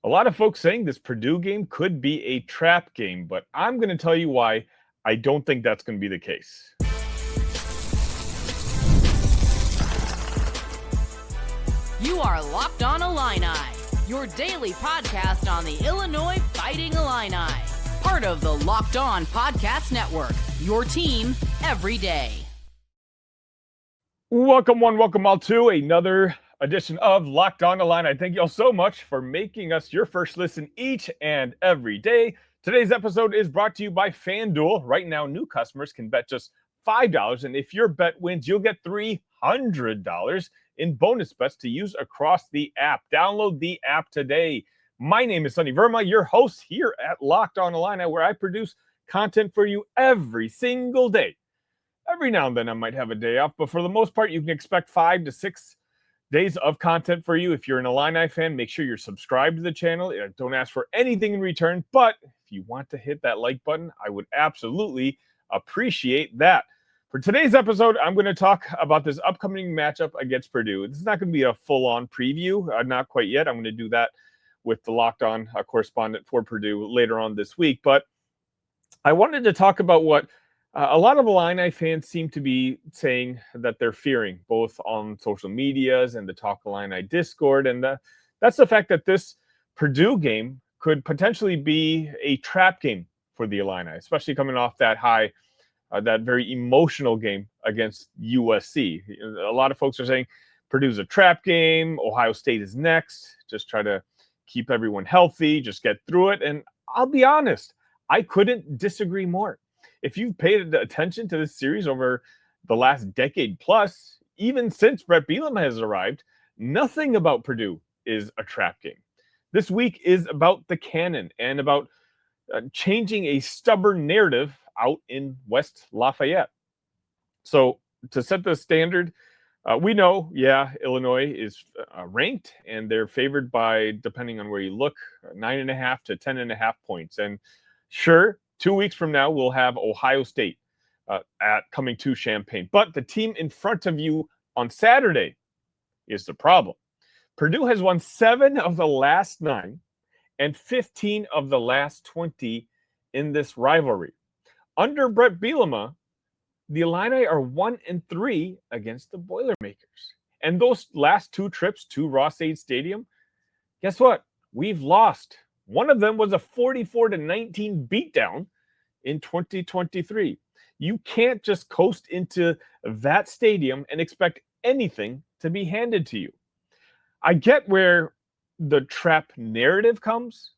A lot of folks saying this Purdue game could be a trap game, but I'm going to tell you why I don't think that's going to be the case. You are Locked On Illini, your daily podcast on the Illinois Fighting Illini. Part of the Locked On Podcast Network, your team every day. Welcome one, welcome all to another edition of Locked On Illini. Thank you all so much for making us your first listen each and every day. Today's episode is brought to you by FanDuel. Right now, new customers can bet just $5, and if your bet wins, you'll get $300 in bonus bets to use across the app. Download the app today. My name is Sonny Verma, your host here at Locked On Illini, where I produce content for you every single day. Every now and then I might have a day off, but for the most part, you can expect 5 to 6 days of content for you. If you're an Illini fan, make sure you're subscribed to the channel. Don't ask for anything in return, but if you want to hit that like button, I would absolutely appreciate that. For today's episode, I'm going to talk about this upcoming matchup against Purdue. This is not going to be a full-on preview, not quite yet. I'm going to do that with the Locked On correspondent for Purdue later on this week, but I wanted to talk about what a lot of Illini fans seem to be saying that they're fearing, both on social medias and the Talk Illini Discord. And that's the fact that this Purdue game could potentially be a trap game for the Illini, especially coming off that high, that very emotional game against USC. A lot of folks are saying Purdue's a trap game. Ohio State is next. Just try to keep everyone healthy. Just get through it. And I'll be honest, I couldn't disagree more. If you've paid attention to this series over the last decade plus, even since Bret Bielema has arrived, nothing about Purdue is a trap game. This week is about the canon and about changing a stubborn narrative out in West Lafayette. So to set the standard, we know, Illinois is ranked, and they're favored by, depending on where you look, 9.5 to 10.5 points. And sure, 2 weeks from now, we'll have Ohio State coming to Champaign. But the team in front of you on Saturday is the problem. Purdue has won 7 of the last 9 and 15 of the last 20 in this rivalry. Under Bret Bielema, the Illini are 1-3 against the Boilermakers. And those last 2 trips to Ross-Ade Stadium, guess what? We've lost. One of them was a 44-19 beatdown in 2023. You can't just coast into that stadium and expect anything to be handed to you. I get where the trap narrative comes.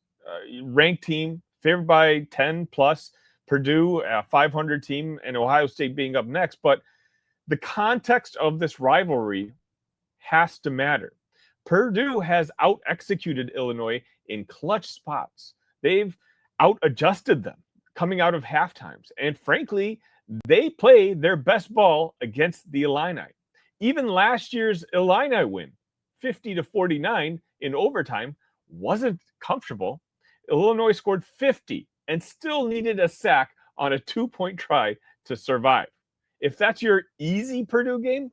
Ranked team, favored by 10 plus, Purdue, a 500 team, and Ohio State being up next. But the context of this rivalry has to matter. Purdue has out-executed Illinois in clutch spots. They've out-adjusted them coming out of half times. And frankly, they play their best ball against the Illini. Even last year's Illini win, 50-49 in overtime, wasn't comfortable. Illinois scored 50 and still needed a sack on a 2-point try to survive. If that's your easy Purdue game,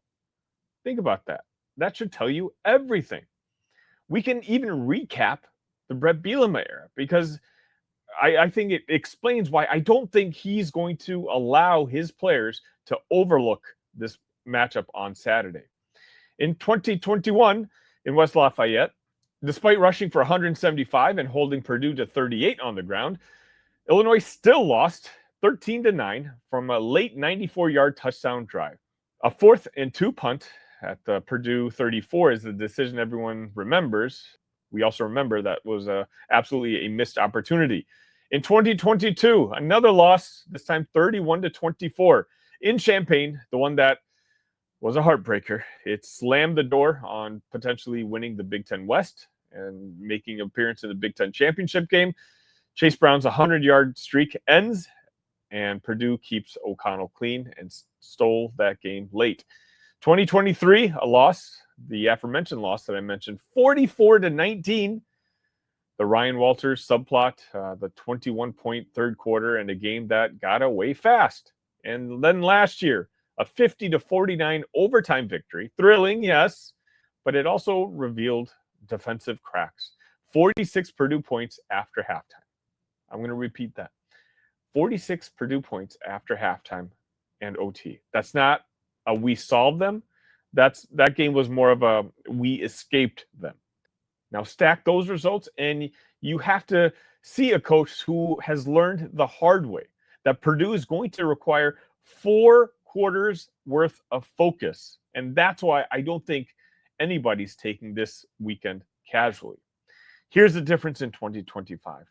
think about that. That should tell you everything. We can even recap the Bret Bielema era, because I think it explains why I don't think he's going to allow his players to overlook this matchup on Saturday. In 2021, in West Lafayette, despite rushing for 175 and holding Purdue to 38 on the ground, Illinois still lost 13-9 from a late 94-yard touchdown drive. A 4th and 2 punt at the Purdue 34 is the decision everyone remembers. We also remember that was absolutely a missed opportunity. In 2022, another loss, this time 31-24 in Champaign, the one that was a heartbreaker. It slammed the door on potentially winning the Big Ten West and making an appearance in the Big Ten championship game. Chase Brown's 100-yard streak ends, and Purdue keeps O'Connell clean and stole that game late. 2023, a loss, the aforementioned loss that I mentioned, 44-19. The Ryan Walters subplot, the 21-point third quarter, and a game that got away fast. And then last year, a 50-49 overtime victory. Thrilling, yes, but it also revealed defensive cracks. 46 Purdue points after halftime. I'm going to repeat that. 46 Purdue points after halftime and OT. That's not a we solved them. That game was more of a we escaped them. Now stack those results, and you have to see a coach who has learned the hard way that Purdue is going to require 4 quarters worth of focus. And that's why I don't think anybody's taking this weekend casually. Here's the difference in 2025.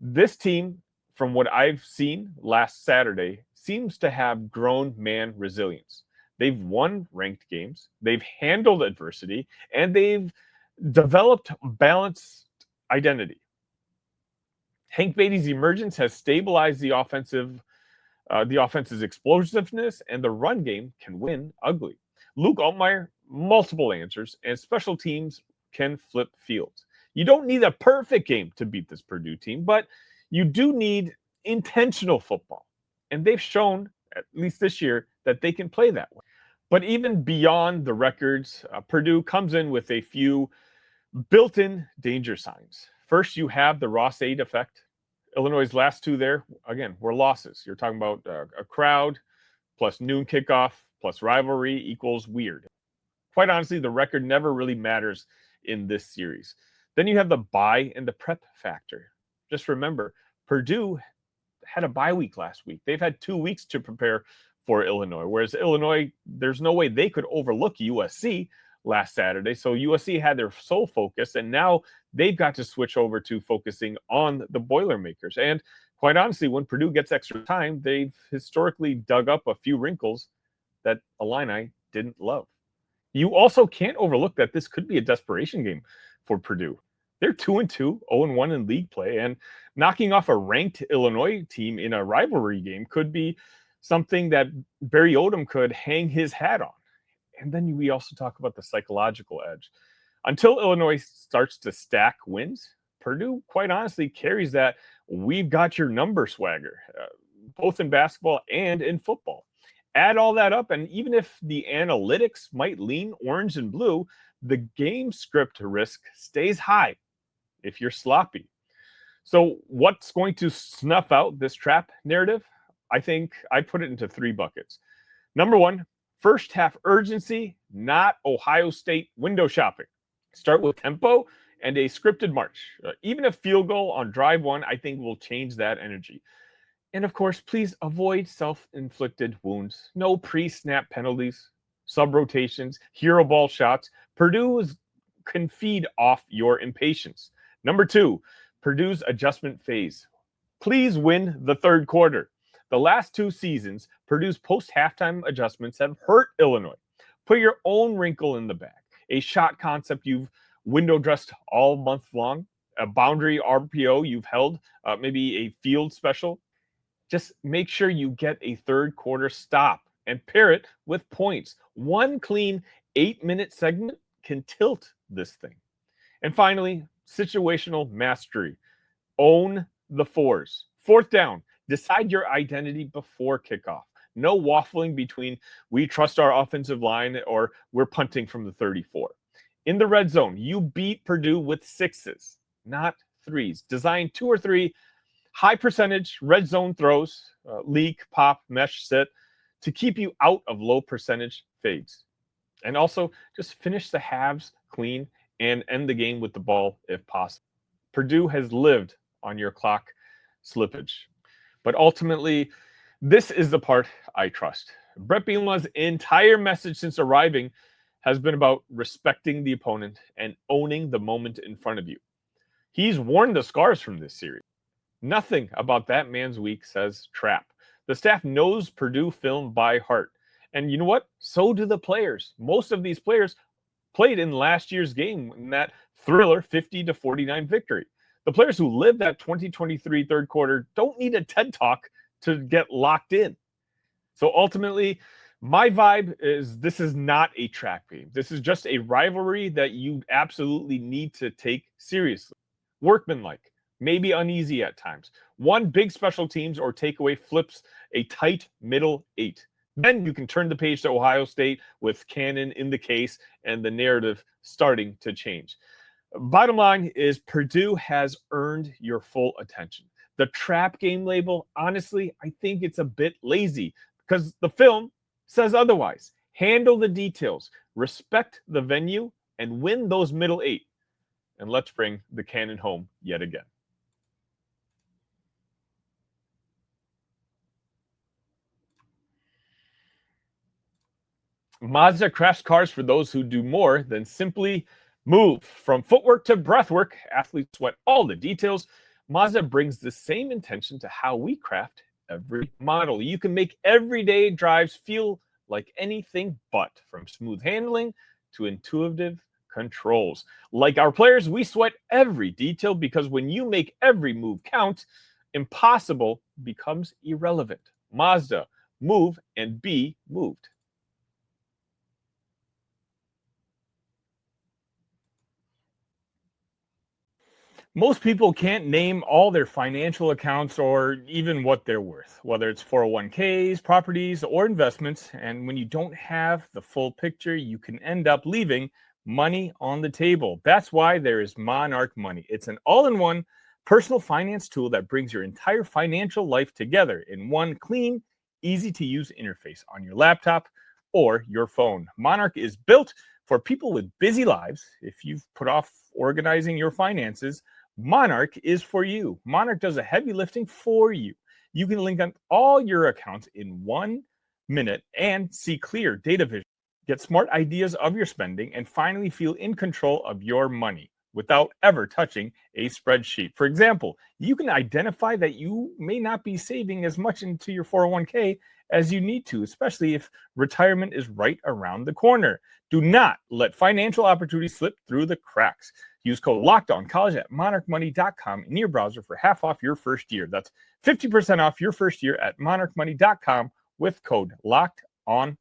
This team, from what I've seen last Saturday, seems to have grown man resilience. They've won ranked games, they've handled adversity, and they've developed balanced identity. Hank Beatty's emergence has stabilized the offense's explosiveness, and the run game can win ugly. Luke Altmaier, multiple answers, and special teams can flip fields. You don't need a perfect game to beat this Purdue team, but you do need intentional football. And they've shown, at least this year, that they can play that way. But even beyond the records, Purdue comes in with a few built-in danger signs. First, you have the Ross-Ade effect. Illinois' last 2 there, again, were losses. You're talking about a crowd plus noon kickoff plus rivalry equals weird. Quite honestly, the record never really matters in this series. Then you have the bye and the prep factor. Just remember, Purdue had a bye week last week. They've had 2 weeks to prepare for Illinois, whereas Illinois, there's no way they could overlook USC last Saturday. So USC had their sole focus, and now they've got to switch over to focusing on the Boilermakers. And quite honestly, when Purdue gets extra time, they've historically dug up a few wrinkles that Illini didn't love. You also can't overlook that this could be a desperation game for Purdue. They're 2-2, 0-1 in league play, and knocking off a ranked Illinois team in a rivalry game could be something that Barry Odom could hang his hat on. And then we also talk about the psychological edge. Until Illinois starts to stack wins, Purdue, quite honestly, carries that we've got your number swagger, both in basketball and in football. Add all that up, and even if the analytics might lean orange and blue, the game script risk stays high if you're sloppy. So what's going to snuff out this trap narrative? I think I put it into 3 buckets. Number 1, first half urgency, not Ohio State window shopping. Start with tempo and a scripted march. Even a field goal on drive 1, I think, will change that energy. And of course, please avoid self-inflicted wounds. No pre-snap penalties, sub-rotations, hero ball shots. Purdue can feed off your impatience. Number 2, Purdue's adjustment phase. Please win the third quarter. The last 2 seasons, Purdue's post-halftime adjustments have hurt Illinois. Put your own wrinkle in the bag. A shot concept you've window dressed all month long, a boundary RPO you've held, maybe a field special. Just make sure you get a third quarter stop and pair it with points. One clean 8-minute segment can tilt this thing. And finally, situational mastery. Own the 4s. 4th down. Decide your identity before kickoff. No waffling between we trust our offensive line or we're punting from the 34. In the red zone, you beat Purdue with 6s, not 3s. Design 2 or 3 high percentage red zone throws, leak, pop, mesh, sit, to keep you out of low percentage fades. And also just finish the halves clean and end the game with the ball if possible. Purdue has lived on your clock slippage. But ultimately, this is the part I trust. Bret Bielema's entire message since arriving has been about respecting the opponent and owning the moment in front of you. He's worn the scars from this series. Nothing about that man's week says trap. The staff knows Purdue film by heart. And you know what? So do the players. Most of these players played in last year's game in that thriller 50-49 victory. The players who lived that 2023 third quarter don't need a TED Talk to get locked in. So ultimately, my vibe is this is not a trap game. This is just a rivalry that you absolutely need to take seriously. Workmanlike, maybe uneasy at times. One big special teams or takeaway flips a tight middle 8. Then you can turn the page to Ohio State with Cannon in the case and the narrative starting to change. Bottom line is Purdue has earned your full attention. The trap game label, honestly, I think it's a bit lazy because the film says otherwise. Handle the details, respect the venue, and win those middle eight. And let's bring the cannon home yet again. Mazda crafts cars for those who do more than simply move. From footwork to breathwork, athletes sweat all the details. Mazda brings the same intention to how we craft every model. You can make everyday drives feel like anything but, from smooth handling to intuitive controls. Like our players, we sweat every detail because when you make every move count, impossible becomes irrelevant. Mazda, move and be moved. Most people can't name all their financial accounts or even what they're worth, whether it's 401ks, properties, or investments. And when you don't have the full picture, you can end up leaving money on the table. That's why there is Monarch Money. It's an all-in-one personal finance tool that brings your entire financial life together in one clean, easy-to-use interface on your laptop or your phone. Monarch is built for people with busy lives. If you've put off organizing your finances, Monarch is for you. Monarch does the heavy lifting for you. You can link up all your accounts in 1 minute and see clear data vision, get smart ideas of your spending, and finally feel in control of your money without ever touching a spreadsheet. For example, you can identify that you may not be saving as much into your 401k as you need to, especially if retirement is right around the corner. Do not let financial opportunities slip through the cracks. Use code LOCKEDONCollege at monarchmoney.com in your browser for half off your first year. That's 50% off your first year at monarchmoney.com with code LOCKEDONCollege.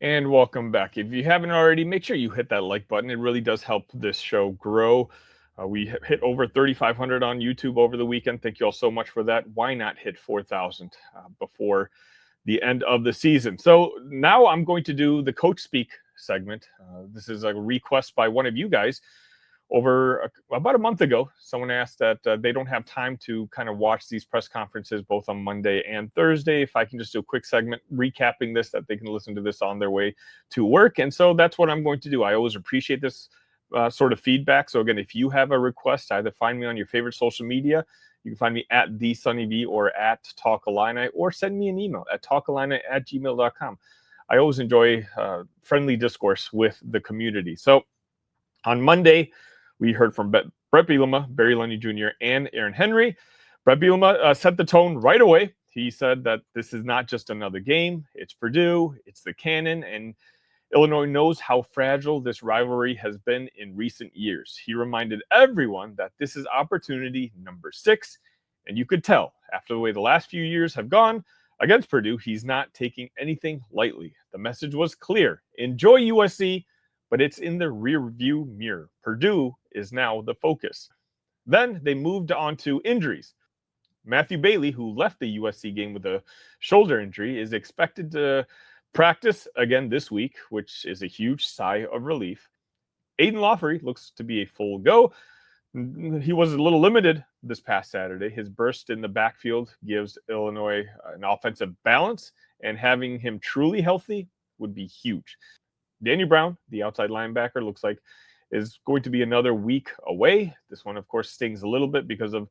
And welcome back. If you haven't already, make sure you hit that like button. It really does help this show grow. We hit over 3,500 on YouTube over the weekend. Thank you all so much for that. Why not hit 4,000 before the end of the season? So now I'm going to do the Coach Speak segment. This is a request by one of you guys. About a month ago, someone asked that they don't have time to kind of watch these press conferences both on Monday and Thursday. If I can just do a quick segment recapping this, that they can listen to this on their way to work. And so that's what I'm going to do. I always appreciate this sort of feedback. So again, if you have a request, either find me on your favorite social media. You can find me at TheSunnyV or at Talk Illini, or send me an email at talkillini@gmail.com. I always enjoy friendly discourse with the community. So on Monday, we heard from Bret Bielema, Barry Lunney Jr., and Aaron Henry. Bret Bielema set the tone right away. He said that this is not just another game. It's Purdue. It's the cannon. And Illinois knows how fragile this rivalry has been in recent years. He reminded everyone that this is opportunity number 6. And you could tell, after the way the last few years have gone against Purdue, he's not taking anything lightly. The message was clear. Enjoy USC, but it's in the rear-view mirror. Purdue is now the focus. Then they moved on to injuries. Matthew Bailey, who left the USC game with a shoulder injury, is expected to practice again this week, which is a huge sigh of relief. Aidan Laughery looks to be a full go. He was a little limited this past Saturday. His burst in the backfield gives Illinois an offensive balance, and having him truly healthy would be huge. Danny Brown, the outside linebacker, looks like is going to be another week away. This one, of course, stings a little bit because of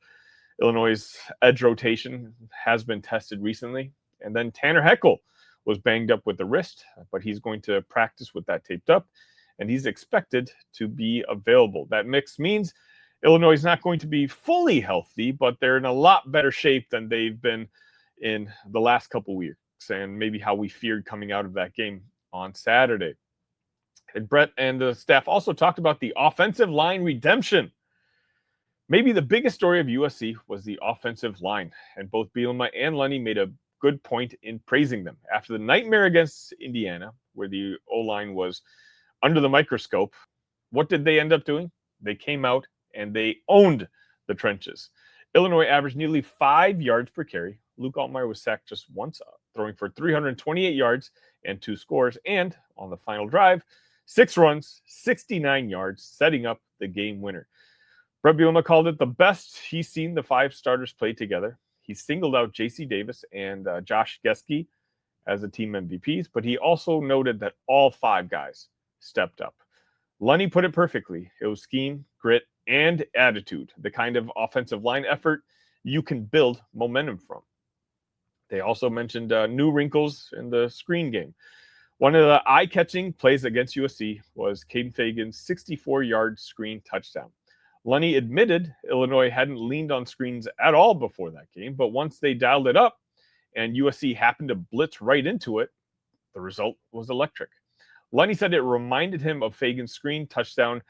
Illinois' edge rotation has been tested recently. And then Tanner Heckel was banged up with the wrist, but he's going to practice with that taped up, and he's expected to be available. That mix means Illinois is not going to be fully healthy, but they're in a lot better shape than they've been in the last couple weeks, and maybe how we feared coming out of that game on Saturday. And Bret and the staff also talked about the offensive line redemption. Maybe the biggest story of USC was the offensive line, and both Bielema and Lunney made a good point in praising them. After the nightmare against Indiana, where the O-line was under the microscope, what did they end up doing? They came out and they owned the trenches. Illinois averaged nearly 5 yards per carry. Luke Altmaier was sacked just once, throwing for 328 yards and 2 scores. And on the final drive, 6 runs, 69 yards, setting up the game winner. Bret Bielema called it the best he's seen the 5 starters play together. He singled out J.C. Davis and Josh Geske as the team MVPs, but he also noted that all 5 guys stepped up. Lunney put it perfectly. It was scheme, grit, and attitude, the kind of offensive line effort you can build momentum from. They also mentioned new wrinkles in the screen game. One of the eye-catching plays against USC was Caden Fagan's 64-yard screen touchdown. Lunney admitted Illinois hadn't leaned on screens at all before that game, but once they dialed it up and USC happened to blitz right into it, the result was electric. Lunney said it reminded him of Fagan's screen touchdown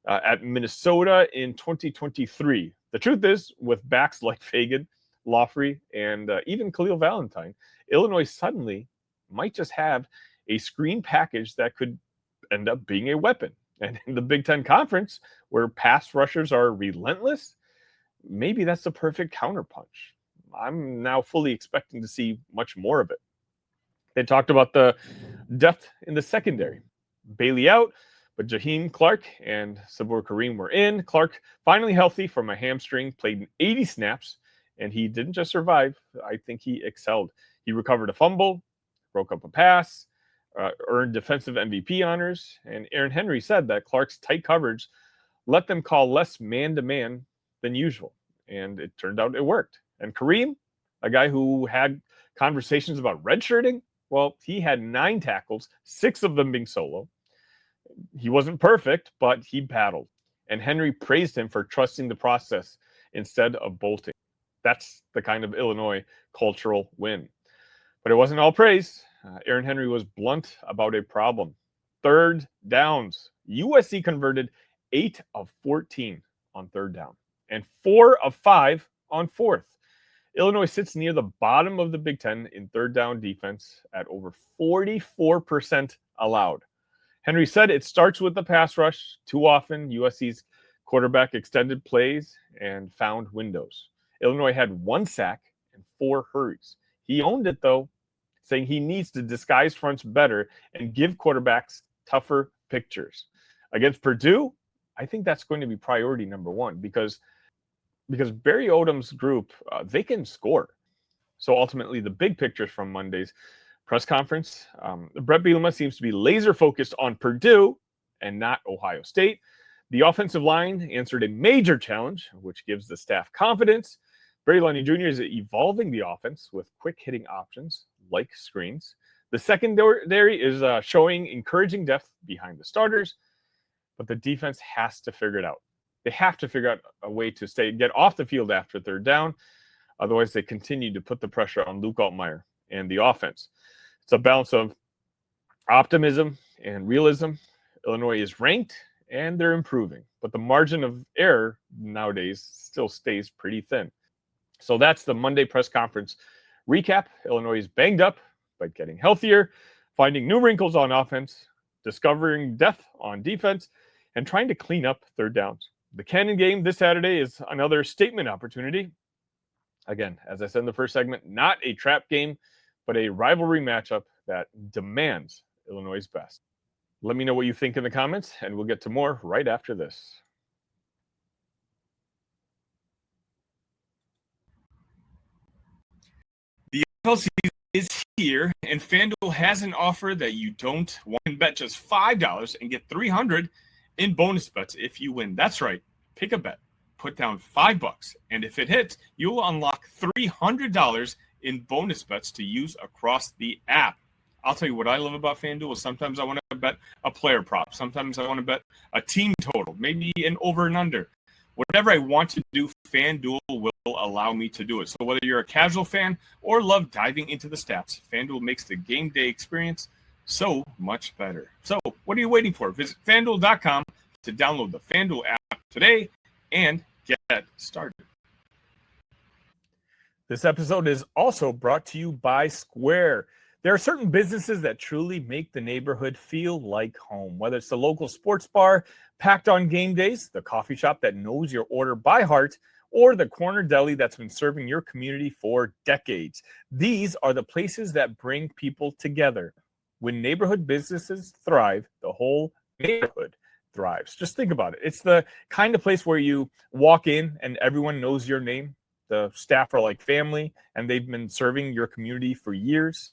at Minnesota in 2023. The truth is, with backs like Fagan, Laughery, and even Khalil Valentine, Illinois suddenly might just have a screen package that could end up being a weapon. And in the Big Ten Conference, where pass rushers are relentless, maybe that's the perfect counterpunch. I'm now fully expecting to see much more of it. They talked about the depth in the secondary. Bailey out, but Jaheim, Clarke, and Saboor Karriem were in. Clarke, finally healthy from a hamstring, played 80 snaps, and he didn't just survive. I think he excelled. He recovered a fumble, broke up a pass, earned defensive MVP honors, and Aaron Henry said that Clarke's tight coverage let them call less man-to-man than usual, and it turned out it worked. And Karriem, a guy who had conversations about redshirting, well, he had 9 tackles, 6 of them being solo. He wasn't perfect, but he battled. And Henry praised him for trusting the process instead of bolting. That's the kind of Illinois cultural win. But it wasn't all praise. Aaron Henry was blunt about a problem. 3rd downs. USC converted 8 of 14 on 3rd down and 4 of 5 on 4th. Illinois sits near the bottom of the Big Ten in 3rd down defense at over 44% allowed. Henry said it starts with the pass rush. Too often, USC's quarterback extended plays and found windows. Illinois had 1 sack and 4 hurries. He owned it, though, saying he needs to disguise fronts better and give quarterbacks tougher pictures. Against Purdue, I think that's going to be priority number 1 because Barry Odom's group, they can score. So ultimately, the big pictures from Monday's press conference, Bret Bielema seems to be laser focused on Purdue and not Ohio State. The offensive line answered a major challenge, which gives the staff confidence. Barry Lunney Jr. is evolving the offense with quick hitting options like screens. The secondary is showing encouraging depth behind the starters, but the defense has to figure it out. They have to figure out a way to get off the field after 3rd down. Otherwise, they continue to put the pressure on Luke Altmaier and the offense. It's a balance of optimism and realism. Illinois is ranked, and they're improving. But the margin of error nowadays still stays pretty thin. So that's the Monday press conference recap. Illinois is banged up, but getting healthier, finding new wrinkles on offense, discovering depth on defense, and trying to clean up 3rd downs. The Cannon game this Saturday is another statement opportunity. Again, as I said in the first segment, not a trap game, but a rivalry matchup that demands Illinois' best. Let me know what you think in the comments, and we'll get to more right after this. The NFL season is here, and FanDuel has an offer that you don't want to bet just $5 and get $300 in bonus bets if you win. That's right. Pick a bet, put down $5, and if it hits, you'll unlock $300 in bonus bets to use across the app. I'll tell you what I love about FanDuel is sometimes I want to bet a player prop. Sometimes I want to bet a team total, maybe an over and under. Whatever I want to do, FanDuel will allow me to do it. So whether you're a casual fan or love diving into the stats, FanDuel makes the game day experience so much better. So what are you waiting for? Visit FanDuel.com to download the FanDuel app today and get started. This episode is also brought to you by Square. There are certain businesses that truly make the neighborhood feel like home, whether it's the local sports bar packed on game days, the coffee shop that knows your order by heart, or the corner deli that's been serving your community for decades. These are the places that bring people together. When neighborhood businesses thrive, the whole neighborhood thrives. Just think about it. It's the kind of place where you walk in and everyone knows your name. The staff are like family, and they've been serving your community for years.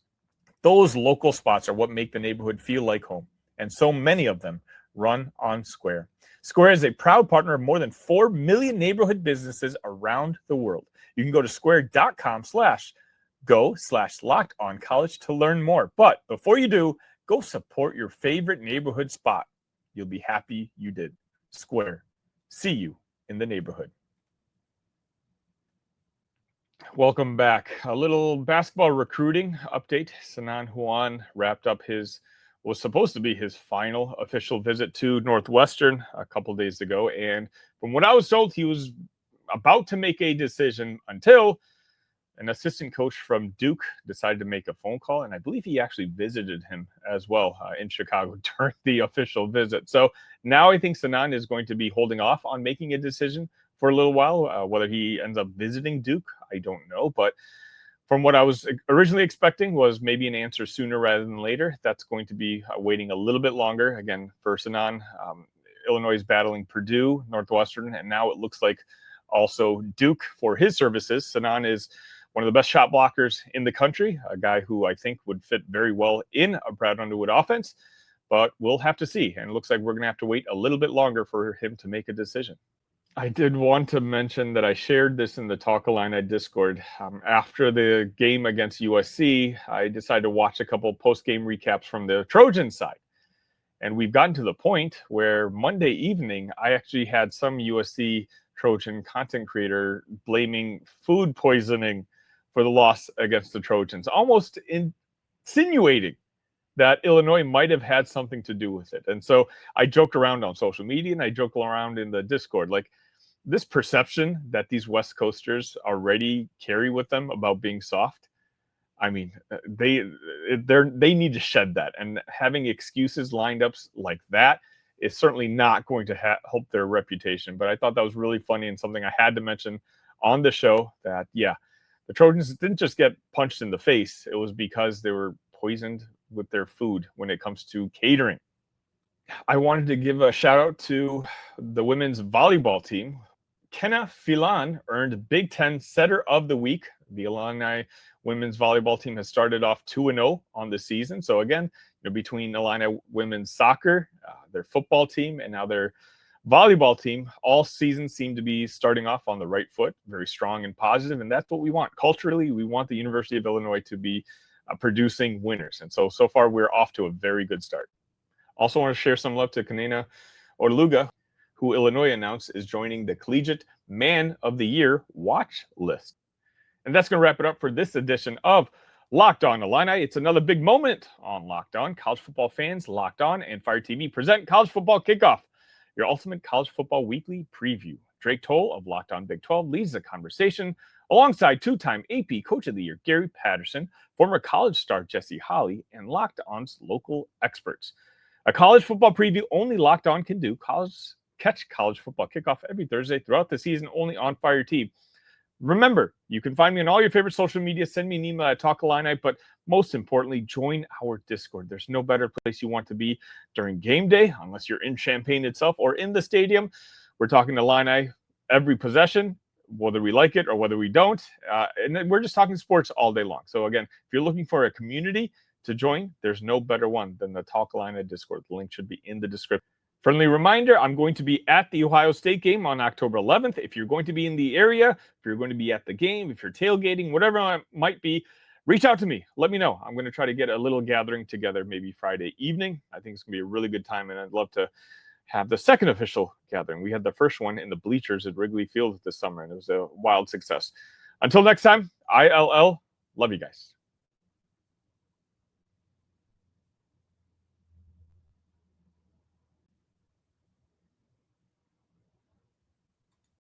Those local spots are what make the neighborhood feel like home, and so many of them run on Square. Square is a proud partner of more than 4 million neighborhood businesses around the world. You can go to square.com/go/lockedoncollege to learn more. But before you do, go support your favorite neighborhood spot. You'll be happy you did. Square. See you in the neighborhood. Welcome back. A little basketball recruiting update. Sinan Huan wrapped up was supposed to be his final official visit to Northwestern a couple days ago. And from what I was told, he was about to make a decision until an assistant coach from Duke decided to make a phone call. And I believe he actually visited him as well in Chicago during the official visit. So now I think Sinan is going to be holding off on making a decision for a little while. Whether he ends up visiting Duke, I don't know. But from what I was originally expecting was maybe an answer sooner rather than later. That's going to be waiting a little bit longer. Again, for Sinan, Illinois is battling Purdue, Northwestern, and now it looks like also Duke for his services. Sinan is one of the best shot blockers in the country, a guy who I think would fit very well in a Brad Underwood offense, but we'll have to see. And it looks like we're going to have to wait a little bit longer for him to make a decision. I did want to mention that I shared this in the Talk Illini Discord. After the game against USC, I decided to watch a couple post-game recaps from the Trojan side. And we've gotten to the point where Monday evening, I actually had some USC Trojan content creator blaming food poisoning for the loss against the Trojans, almost insinuating that Illinois might have had something to do with it. And so I joked around on social media and I joked around in the Discord, like, this perception that these West Coasters already carry with them about being soft, I mean, they need to shed that. And having excuses lined up like that is certainly not going to help their reputation. But I thought that was really funny and something I had to mention on the show, that, yeah, the Trojans didn't just get punched in the face. It was because they were poisoned with their food when it comes to catering. I wanted to give a shout out to the women's volleyball team. Kenna Phelan earned Big Ten Setter of the Week. The Illini women's volleyball team has started off 2-0 on the season. So again, between Illini women's soccer, their football team, and now their volleyball team, all season seem to be starting off on the right foot, very strong and positive, and that's what we want. Culturally, we want the University of Illinois to be producing winners. And so far, we're off to a very good start. Also want to share some love to Kanena Orluga, who Illinois announced is joining the Collegiate Man of the Year watch list. And that's going to wrap it up for this edition of Locked On Illini. It's another big moment on Locked On. College football fans, Locked On and Fire TV present College Football Kickoff, your ultimate college football weekly preview. Drake Toll of Locked On Big 12 leads the conversation alongside two-time AP Coach of the Year Gary Patterson, former college star Jesse Holley, and Locked On's local experts. A college football preview only Locked On can do. Catch College Football Kickoff every Thursday throughout the season, only on Fire TV. Remember, you can find me on all your favorite social media. Send me an email at Talk Illini, but most importantly, join our Discord. There's no better place you want to be during game day, unless you're in Champaign itself or in the stadium. We're talking Illini every possession, whether we like it or whether we don't. And then we're just talking sports all day long. So again, if you're looking for a community to join, there's no better one than the Talk Illini Discord. The link should be in the description. Friendly reminder, I'm going to be at the Ohio State game on October 11th. If you're going to be in the area, if you're going to be at the game, if you're tailgating, whatever it might be, reach out to me. Let me know. I'm going to try to get a little gathering together maybe Friday evening. I think it's going to be a really good time, and I'd love to have the second official gathering. We had the first one in the bleachers at Wrigley Field this summer, and it was a wild success. Until next time, ILL. Love you guys.